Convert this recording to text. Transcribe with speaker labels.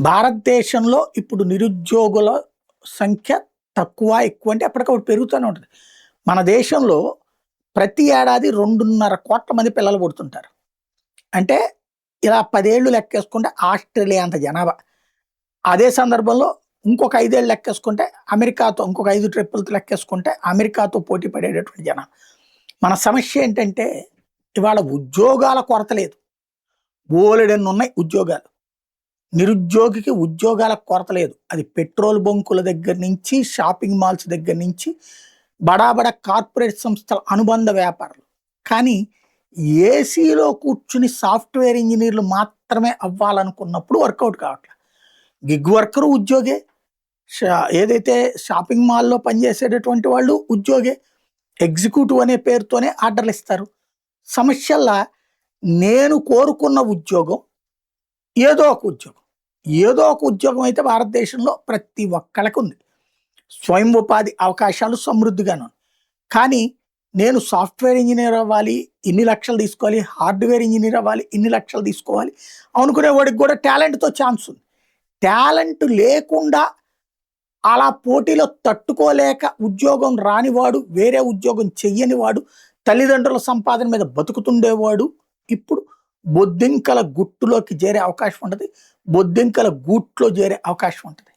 Speaker 1: భారతదేశంలో ఇప్పుడు నిరుద్యోగుల సంఖ్య తక్కువ, ఎక్కువ అంటే ఎప్పటికప్పుడు పెరుగుతూనే ఉంటది. మన దేశంలో ప్రతి ఏడాది 2.5 కోట్ల మంది పిల్లలు పుడుతుంటారు. అంటే ఇలా 10 ఏళ్ళు లెక్కేసుకుంటే ఆస్ట్రేలియా అంత జనాభా. అదే సందర్భంలో ఇంకొక 5 ఏళ్ళు లెక్కేసుకుంటే అమెరికాతో ఇంకొక 5 ట్రిప్పులు లెక్కేసుకుంటే అమెరికాతో పోటీ పడేటటువంటి జనాభా. మన సమస్య ఏంటంటే ఇవాళ ఉద్యోగాల కొరత లేదు. బోలెడన్నున్నాయి ఉద్యోగాలు. నిరుద్యోగికి ఉద్యోగాల కొరత లేదు. అది పెట్రోల్ బంకుల దగ్గర నుంచి, షాపింగ్ మాల్స్ దగ్గర నుంచి, బడా బడా కార్పొరేట్ సంస్థల అనుబంధ వ్యాపారాలు. కానీ ఏసీలో కూర్చుని సాఫ్ట్‌వేర్ ఇంజినీర్లు మాత్రమే అవ్వాలనుకున్నప్పుడు వర్కౌట్ కావట్లేదు. గిగ్ వర్కరు ఉద్యోగే. ఏదైతే షాపింగ్ మాల్‌లో పనిచేసేటటువంటి వాళ్ళు ఉద్యోగే. ఎగ్జిక్యూటివ్ అనే పేరుతోనే ఆర్డర్‌లు ఇస్తారు. సమస్యల్లా నేను కోరుకున్న ఉద్యోగం ఏదో ఒక ఉద్యోగం. ఏదో ఒక ఉద్యోగం అయితే భారతదేశంలో ప్రతి ఒక్కళ్ళకి ఉంది. స్వయం ఉపాధి అవకాశాలు సమృద్ధిగాను. కానీ నేను సాఫ్ట్‌వేర్ ఇంజినీర్ అవ్వాలి, ఇన్ని లక్షలు తీసుకోవాలి, హార్డ్‌వేర్ ఇంజినీర్ అవ్వాలి, ఇన్ని లక్షలు తీసుకోవాలి అనుకునే వాడికి కూడా టాలెంట్‌తో ఛాన్స్ ఉంది. టాలెంట్ లేకుండా అలా పోటీలో తట్టుకోలేక ఉద్యోగం రానివాడు, వేరే ఉద్యోగం చెయ్యని వాడు, తల్లిదండ్రుల సంపాదన మీద బతుకుతుండేవాడు ఇప్పుడు బొద్దింకల గుట్టులోకి చేరే అవకాశం ఉంటది. బొద్దింకల గూట్లో చేరే అవకాశం ఉంటది.